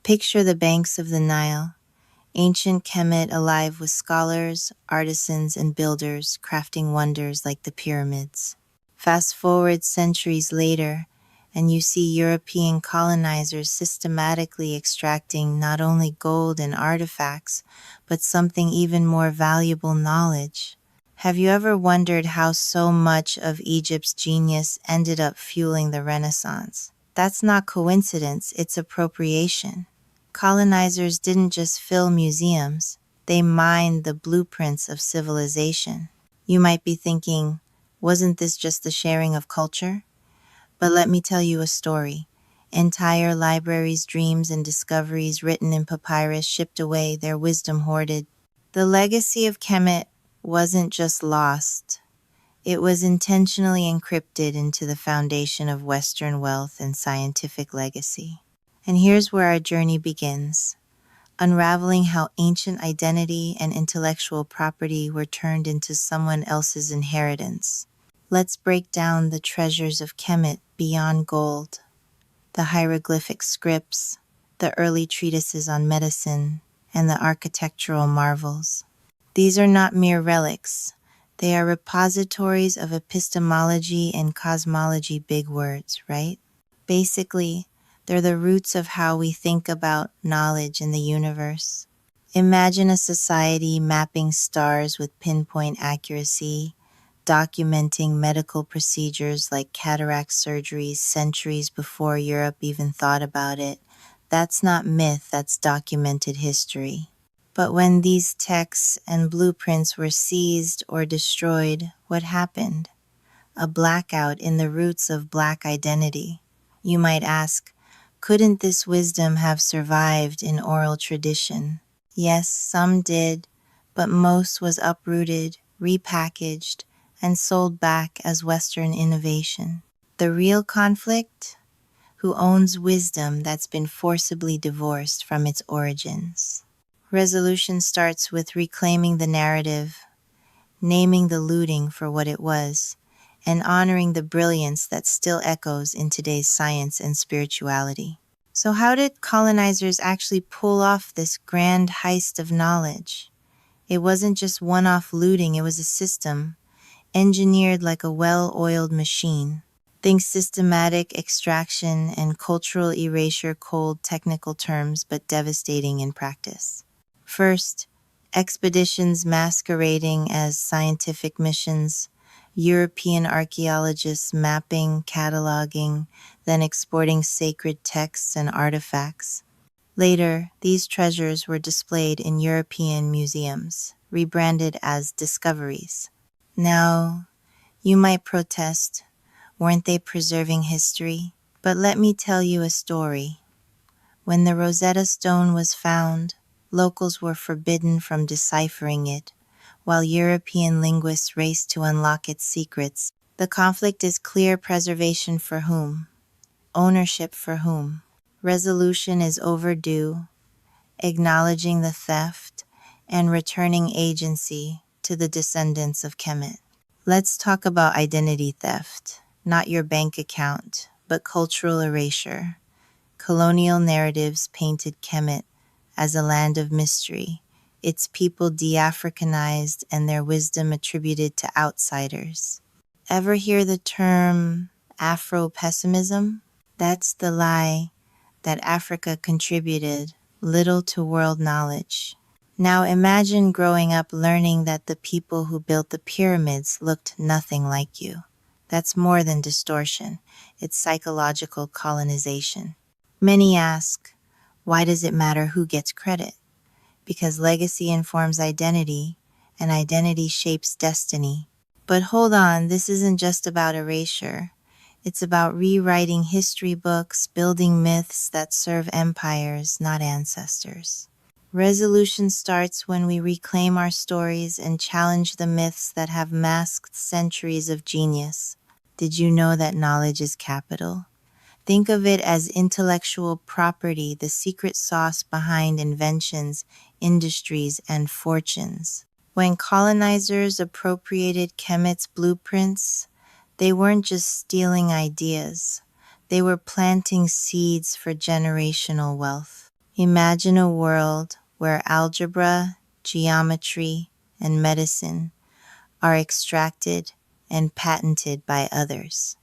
Picture the banks of the Nile, ancient Kemet alive with scholars, artisans, and builders crafting wonders like the pyramids. Fast forward centuries later, and you see European colonizers systematically extracting not only gold and artifacts, but something even more valuable: knowledge. Have you ever wondered how so much of Egypt's genius ended up fueling the Renaissance? That's not coincidence, it's appropriation. Colonizers didn't just fill museums, they mined the blueprints of civilization. You might be thinking, wasn't this just the sharing of culture? But let me tell you a story. Entire libraries, dreams, and discoveries written in papyrus shipped away, their wisdom hoarded. The legacy of Kemet wasn't just lost, it was intentionally encrypted into the foundation of Western wealth and scientific legacy. And here's where our journey begins, unraveling how ancient identity and intellectual property were turned into someone else's inheritance. Let's break down the treasures of Kemet beyond gold, the hieroglyphic scripts, the early treatises on medicine, and the architectural marvels. These are not mere relics. They are repositories of epistemology and cosmology, big words, right? Basically, they're the roots of how we think about knowledge in the universe. Imagine a society mapping stars with pinpoint accuracy, documenting medical procedures like cataract surgeries centuries before Europe even thought about it. That's not myth, that's documented history. But when these texts and blueprints were seized or destroyed, what happened? A blackout in the roots of Black identity. You might ask, couldn't this wisdom have survived in oral tradition? Yes, some did, but most was uprooted, repackaged, and sold back as Western innovation. The real conflict? Who owns wisdom that's been forcibly divorced from its origins? Resolution starts with reclaiming the narrative, naming the looting for what it was, and honoring the brilliance that still echoes in today's science and spirituality. So how did colonizers actually pull off this grand heist of knowledge? It wasn't just one-off looting, it was a system, engineered like a well-oiled machine. Think systematic extraction and cultural erasure, cold technical terms, but devastating in practice. First, expeditions masquerading as scientific missions, European archaeologists mapping, cataloging, then exporting sacred texts and artifacts. Later, these treasures were displayed in European museums, rebranded as discoveries. Now, you might protest, weren't they preserving history? But let me tell you a story. When the Rosetta Stone was found, locals were forbidden from deciphering it, while European linguists raced to unlock its secrets. The conflict is clear: preservation for whom? Ownership for whom? Resolution is overdue, acknowledging the theft and returning agency to the descendants of Kemet. Let's talk about identity theft, not your bank account, but cultural erasure. Colonial narratives painted Kemet as a land of mystery, its people de-Africanized and their wisdom attributed to outsiders. Ever hear the term Afro-pessimism? That's the lie that Africa contributed little to world knowledge. Now imagine growing up learning that the people who built the pyramids looked nothing like you. That's more than distortion, it's psychological colonization. Many ask, why does it matter who gets credit? Because legacy informs identity, and identity shapes destiny. But hold on, this isn't just about erasure. It's about rewriting history books, building myths that serve empires, not ancestors. Resolution starts when we reclaim our stories and challenge the myths that have masked centuries of genius. Did you know that knowledge is capital? Think of it as intellectual property, the secret sauce behind inventions, industries, and fortunes. When colonizers appropriated Kemet's blueprints, they weren't just stealing ideas. They were planting seeds for generational wealth. Imagine a world where algebra, geometry, and medicine are extracted and patented by others.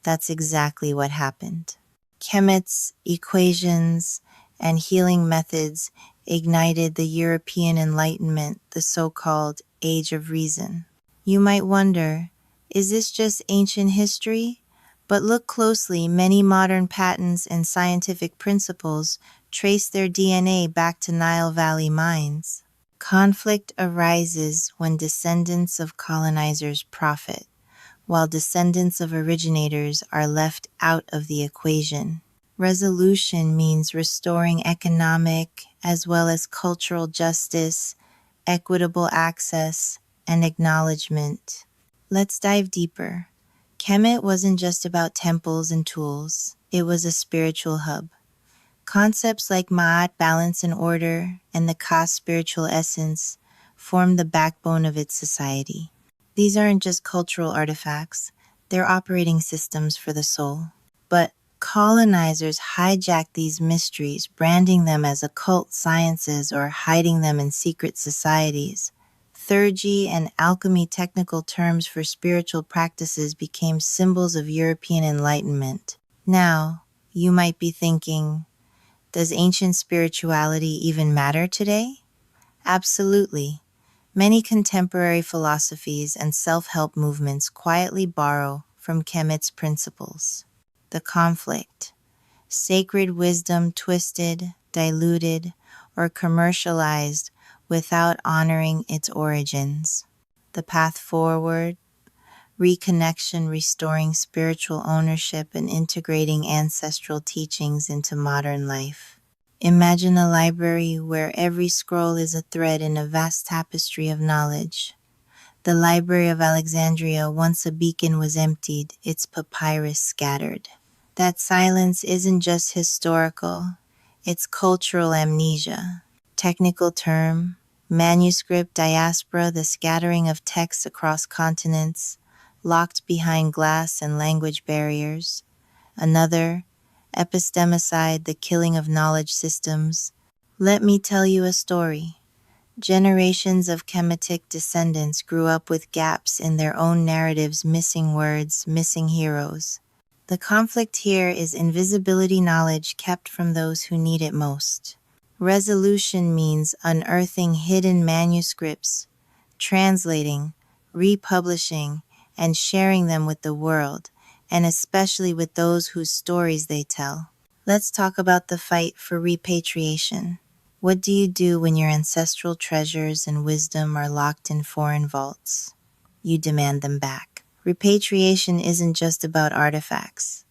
That's exactly what happened. Chemets, equations, and healing methods ignited the European Enlightenment, the so-called Age of Reason. You might wonder, is this just ancient history? But look closely, many modern patents and scientific principles trace their DNA back to Nile Valley mines. Conflict arises when descendants of colonizers profit, while descendants of originators are left out of the equation. Resolution means restoring economic as well as cultural justice, equitable access, and acknowledgement. Let's dive deeper. Kemet wasn't just about temples and tools, it was a spiritual hub. Concepts like Ma'at, balance and order, and the Ka, spiritual essence, form the backbone of its society. These aren't just cultural artifacts, they're operating systems for the soul. But colonizers hijacked these mysteries, branding them as occult sciences or hiding them in secret societies. Theurgy and alchemy, technical terms for spiritual practices, became symbols of European enlightenment. Now, you might be thinking, does ancient spirituality even matter today? Absolutely. Many contemporary philosophies and self-help movements quietly borrow from Kemet's principles. The conflict, sacred wisdom twisted, diluted, or commercialized without honoring its origins. The path forward, reconnection, restoring spiritual ownership and integrating ancestral teachings into modern life. Imagine a library where every scroll is a thread in a vast tapestry of knowledge. The Library of Alexandria, once a beacon, was emptied, its papyrus scattered. That silence isn't just historical, it's cultural amnesia. Technical term, manuscript diaspora, the scattering of texts across continents, locked behind glass and language barriers. Another, epistemicide, the killing of knowledge systems. Let me tell you a story. Generations of Kemetic descendants grew up with gaps in their own narratives, missing words, missing heroes. The conflict here is invisibility, knowledge kept from those who need it most. Resolution means unearthing hidden manuscripts, translating, republishing, and sharing them with the world, and especially with those whose stories they tell. Let's talk about the fight for repatriation. What do you do when your ancestral treasures and wisdom are locked in foreign vaults? You demand them back. Repatriation isn't just about artifacts.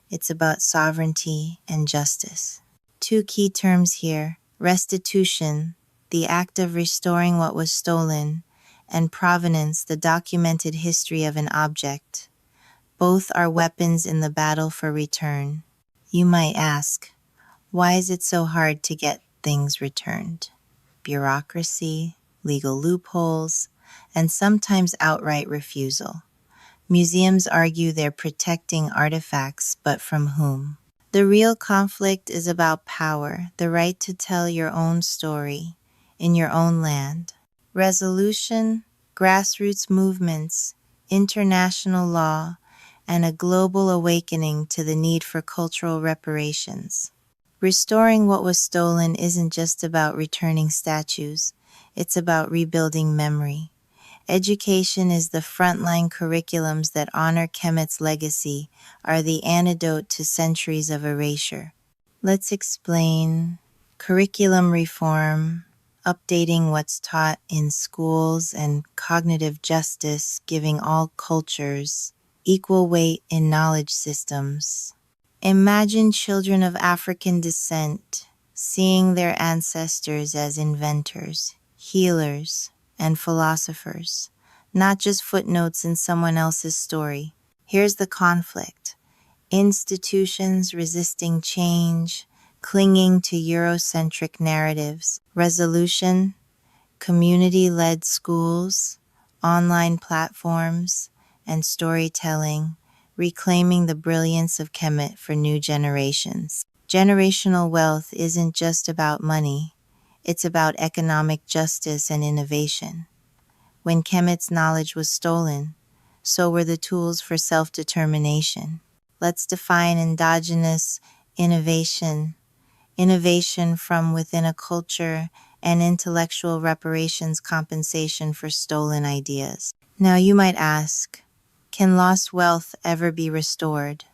It's about sovereignty and justice. Two key terms here: restitution, the act of restoring what was stolen, and provenance, the documented history of an object. Both are weapons in the battle for return. You might ask, why is it so hard to get things returned? Bureaucracy, legal loopholes, and sometimes outright refusal. Museums argue they're protecting artifacts, but from whom? The real conflict is about power, the right to tell your own story in your own land. Resolution, grassroots movements, international law, and a global awakening to the need for cultural reparations. Restoring what was stolen isn't just about returning statues, it's about rebuilding memory. Education is the frontline. Curriculums that honor Kemet's legacy are the antidote to centuries of erasure. Let's explain. Curriculum reform, updating what's taught in schools, and cognitive justice, giving all cultures equal weight in knowledge systems. Imagine children of African descent seeing their ancestors as inventors, healers, and philosophers, not just footnotes in someone else's story. Here's the conflict: institutions resisting change, clinging to Eurocentric narratives. Resolution, community-led schools, online platforms, and storytelling, reclaiming the brilliance of Kemet for new generations. Generational wealth isn't just about money, it's about economic justice and innovation. When Kemet's knowledge was stolen, so were the tools for self-determination. Let's define endogenous innovation, innovation from within a culture, and intellectual reparations compensation for stolen ideas. Now you might ask, can lost wealth ever be restored?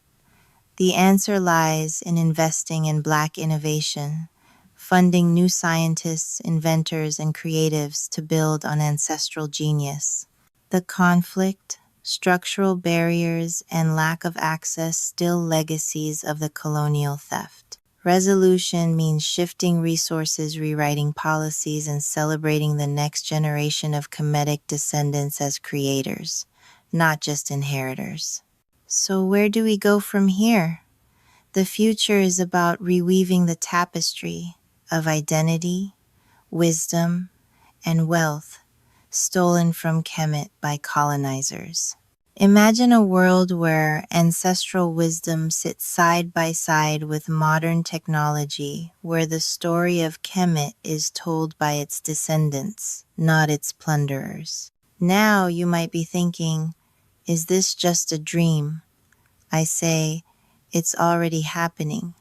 The answer lies in investing in Black innovation, funding new scientists, inventors, and creatives to build on ancestral genius. The conflict, structural barriers, and lack of access still legacies of the colonial theft. Resolution means shifting resources, rewriting policies, and celebrating the next generation of Kemetic descendants as creators, not just inheritors. So where do we go from here? The future is about reweaving the tapestry of identity, wisdom, and wealth stolen from Kemet by colonizers. Imagine a world where ancestral wisdom sits side by side with modern technology, where the story of Kemet is told by its descendants, not its plunderers. Now you might be thinking, is this just a dream? I say, it's already happening.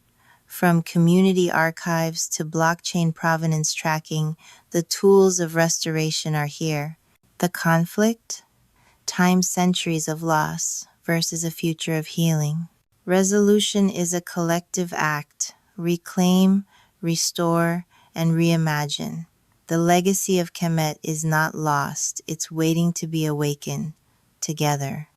From community archives to blockchain provenance tracking, the tools of restoration are here. The conflict? Time centuries of loss versus a future of healing. Resolution is a collective act. Reclaim, restore, and reimagine. The legacy of Kemet is not lost, it's waiting to be awakened together.